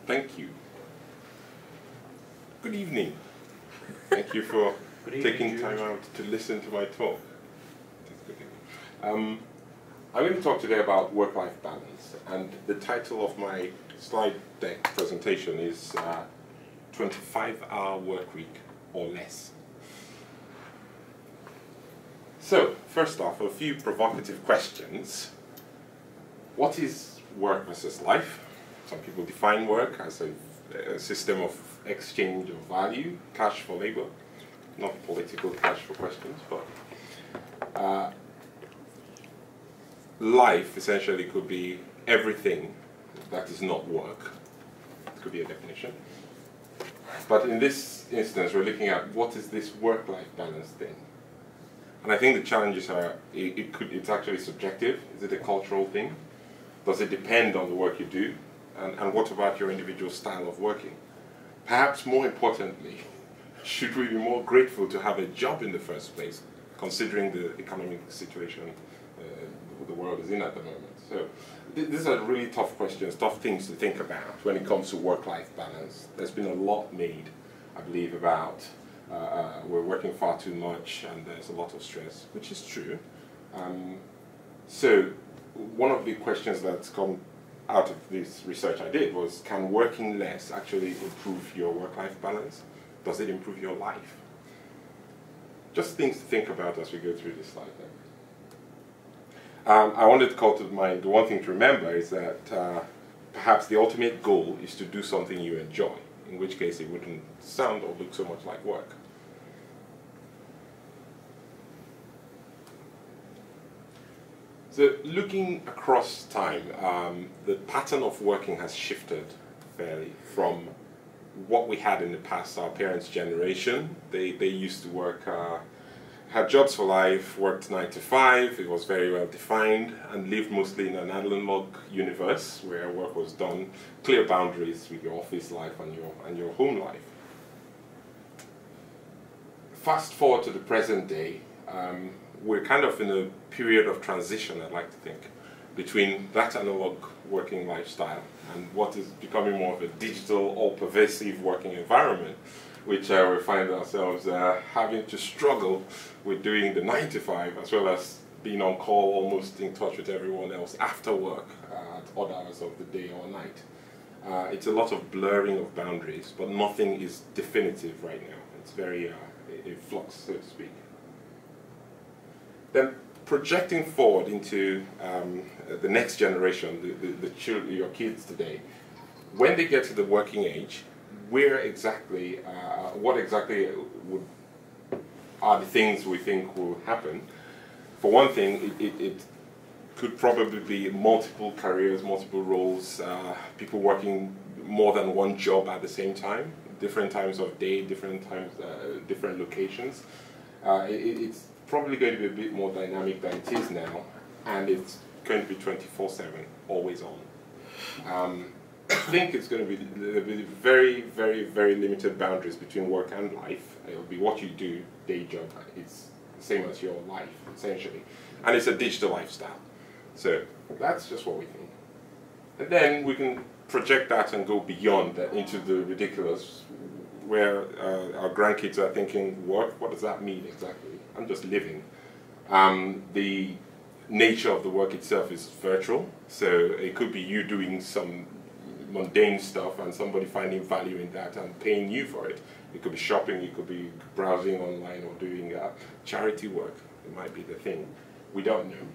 Thank you. Good evening. Thank you for taking time out to listen to my talk. I'm going to talk today about work-life balance, and the title of my slide deck presentation is 25-hour work week or less. So, first off, a few provocative questions. What is work versus life? Some people define work as a system of exchange of value, cash for labor, not political cash for questions, but life essentially could be everything that is not work. It could be a definition. But in this instance, we're looking at what is this work-life balance thing. And I think the challenges are, it's actually subjective. Is it a cultural thing? Does it depend on the work you do? And what about your individual style of working? Perhaps more importantly, should we be more grateful to have a job in the first place, considering the economic situation the world is in at the moment? So these are really tough questions, tough things to think about when it comes to work-life balance. There's been a lot made, I believe, about we're working far too much and there's a lot of stress, which is true. So one of the questions that's come out of this research I did was, can working less actually improve your work-life balance? Does it improve your life? Just things to think about as we go through this slide then. I wanted to call to mind, the one thing to remember is that perhaps the ultimate goal is to do something you enjoy, in which case it wouldn't sound or look so much like work. So looking across time, the pattern of working has shifted fairly from what we had in the past, our parents' generation. They used to work, had jobs for life, worked 9 to 5, it was very well defined, and lived mostly in an analog universe where work was done, clear boundaries with your office life and your home life. Fast forward to the present day, we're kind of in a period of transition, I'd like to think, between that analog working lifestyle and what is becoming more of a digital, all-pervasive working environment, which we find ourselves having to struggle with doing the 9 to 5, as well as being on call, almost in touch with everyone else after work at odd hours of the day or night. It's a lot of blurring of boundaries, but nothing is definitive right now. It's very in flux, so to speak. Then projecting forward into the next generation, your kids today, when they get to the working age, where exactly, what exactly are the things we think will happen? For one thing, it could probably be multiple careers, multiple roles, people working more than one job at the same time, different times of day, different times, different locations. It's probably going to be a bit more dynamic than it is now, and it's going to be 24/7, always on. I think it's going to be very, very, very limited boundaries between work and life. It'll be what you do, day job. It's the same as your life, essentially. And it's a digital lifestyle. So that's just what we think. And then we can project that and go beyond that into the ridiculous, where our grandkids are thinking, work, what does that mean exactly? I'm just living. The nature of the work itself is virtual, so it could be you doing some mundane stuff and somebody finding value in that and paying you for it. It could be shopping, it could be browsing online or doing charity work. It might be the thing. We don't know.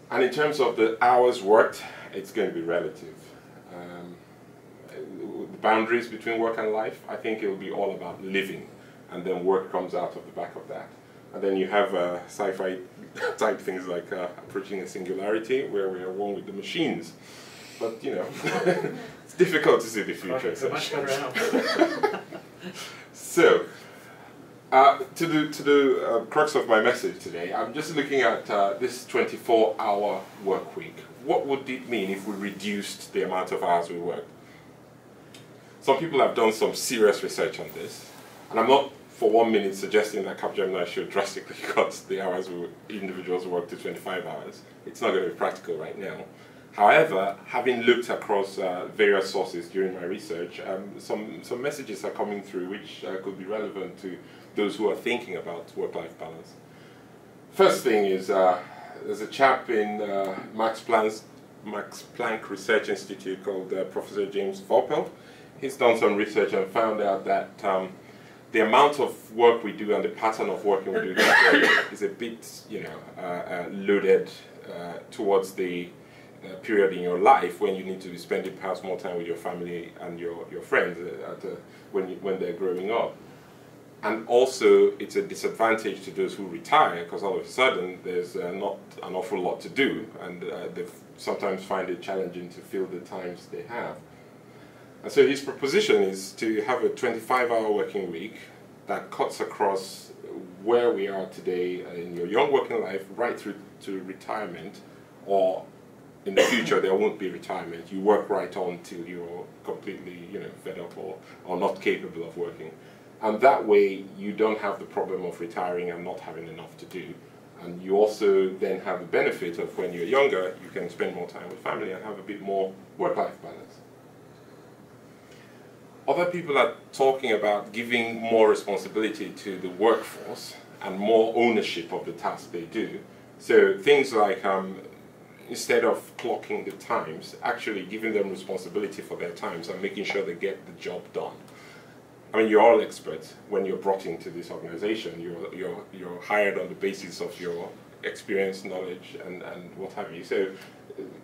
And in terms of the hours worked, it's going to be relative. The boundaries between work and life, I think it will be all about living, and then work comes out of the back of that. And then you have sci-fi type things like approaching a singularity, where we are one with the machines. But, you know, it's difficult to see the future, essentially. So, to the crux of my message today, I'm just looking at this 24-hour work week. What would it mean if we reduced the amount of hours we work? Some people have done some serious research on this, and I'm not for 1 minute suggesting that Capgemini should drastically cut the hours individuals work to 25 hours. It's not going to be practical right now. However, having looked across various sources during my research, some messages are coming through which could be relevant to those who are thinking about work-life balance. First thing is, there's a chap in Max Planck Research Institute called Professor James Vorpel. He's done some research and found out that the amount of work we do and the pattern of working we do is a bit, loaded towards the period in your life when you need to be spending perhaps more time with your family and your friends when they're growing up. And also, it's a disadvantage to those who retire because all of a sudden there's not an awful lot to do, and they sometimes find it challenging to fill the times they have. And so his proposition is to have a 25-hour working week that cuts across where we are today in your young working life right through to retirement, or in the future there won't be retirement. You work right on till you're completely fed up or not capable of working. And that way you don't have the problem of retiring and not having enough to do. And you also then have the benefit of when you're younger, you can spend more time with family and have a bit more work-life balance. Other people are talking about giving more responsibility to the workforce and more ownership of the tasks they do. So things like instead of clocking the times, actually giving them responsibility for their times and making sure they get the job done. I mean, you're all experts when you're brought into this organization. You're hired on the basis of your experience, knowledge, and what have you. So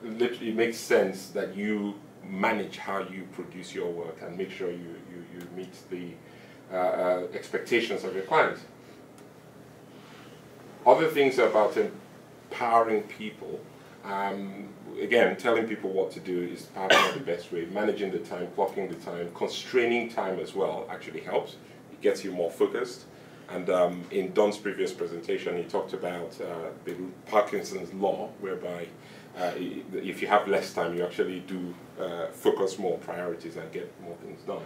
literally it makes sense that you manage how you produce your work and make sure you meet the expectations of your clients. Other things about empowering people. Again, telling people what to do is perhaps not the best way. Managing the time, clocking the time, constraining time as well actually helps. It gets you more focused. And in Don's previous presentation, he talked about the Parkinson's law, whereby if you have less time, you actually do focus more priorities and get more things done.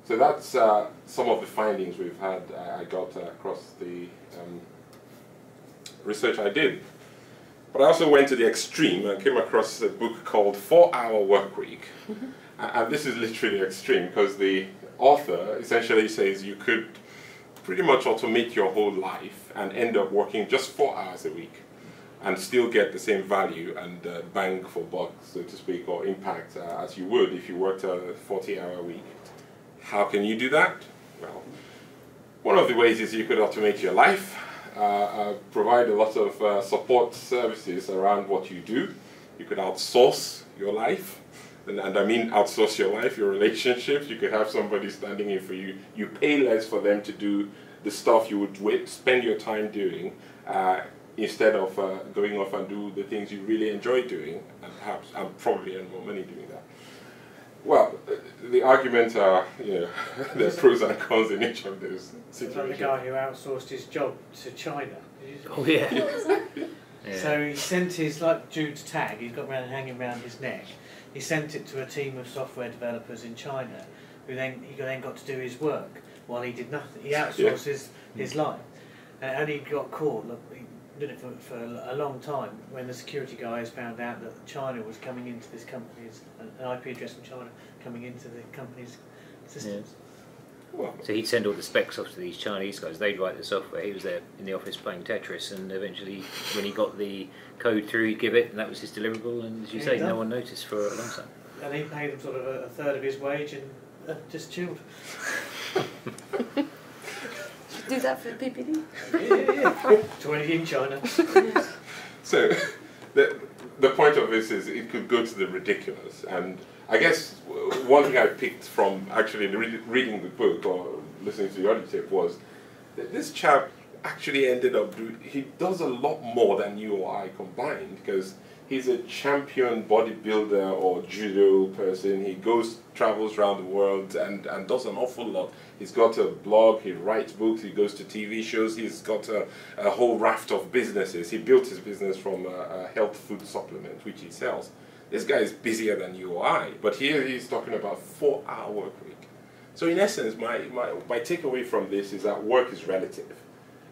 So that's some of the findings we've had. I got across the research I did. But I also went to the extreme and came across a book called 4-Hour Workweek. And this is literally extreme because the author essentially says you could pretty much automate your whole life and end up working just 4 hours a week and still get the same value and bang for buck, so to speak, or impact as you would if you worked a 40-hour week. How can you do that? Well, one of the ways is you could automate your life. Provide a lot of support services around what you do. You could outsource your life, and I mean outsource your life, your relationships. You could have somebody standing in for you. You pay less for them to do the stuff you would spend your time doing instead of going off and do the things you really enjoy doing, and perhaps probably earn more money doing that. Well, the arguments are, there's pros and cons in each of those situations. Like the guy who outsourced his job to China. Oh yeah. Yeah. So he sent his, like Jude's tag, he's got hanging around his neck. He sent it to a team of software developers in China, who then got to do his work while he did nothing. He outsourced his life, and he got caught. Look, he did it for a long time when the security guys found out that China was coming into this company's, an IP address from China coming into the company's systems. Yeah. Well, so he'd send all the specs off to these Chinese guys, they'd write the software, he was there in the office playing Tetris, and eventually when he got the code through he'd give it, and that was his deliverable, and as you say, no one noticed for a long time. And he paid him sort of a third of his wage and just chilled. Do that for the PPD? Yeah. 20 in China. Yeah. So the point of this is it could go to the ridiculous, and I guess one thing I picked from actually reading the book or listening to the audio tape was that this chap actually ended up he does a lot more than you or I combined, because he's a champion bodybuilder or judo person. He travels around the world and does an awful lot. He's got a blog, he writes books, he goes to TV shows, he's got a whole raft of businesses. He built his business from a health food supplement, which he sells. This guy is busier than you or I, but here he's talking about 4-hour work week. So in essence, my takeaway from this is that work is relative.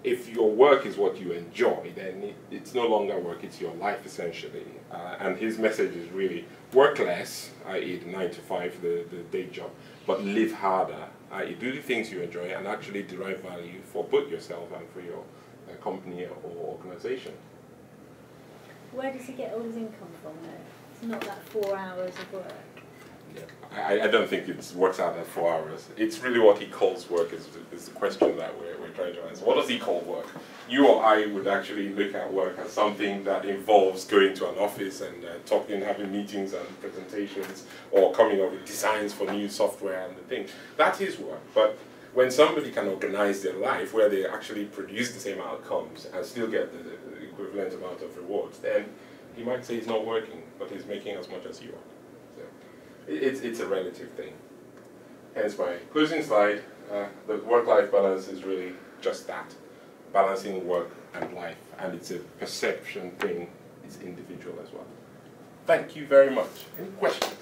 If your work is what you enjoy, then it's no longer work, it's your life essentially. And his message is really work less, i.e. the 9 to 5, the day job, but live harder, i.e. do the things you enjoy and actually derive value for both yourself and for your company or organization. Where does he get all his income from though? It's not that 4 hours of work. Yeah. I don't think it works out at 4 hours. It's really what he calls work is the question that we're trying to answer. What does he call work? You or I would actually look at work as something that involves going to an office and talking, having meetings and presentations, or coming up with designs for new software and the things. That is work. But when somebody can organize their life where they actually produce the same outcomes and still get the equivalent amount of rewards, then he might say he's not working, but he's making as much as you are. So it's a relative thing. Hence my closing slide. The work-life balance is really just that, balancing work and life, and it's a perception thing. It's individual as well. Thank you very much. Any questions?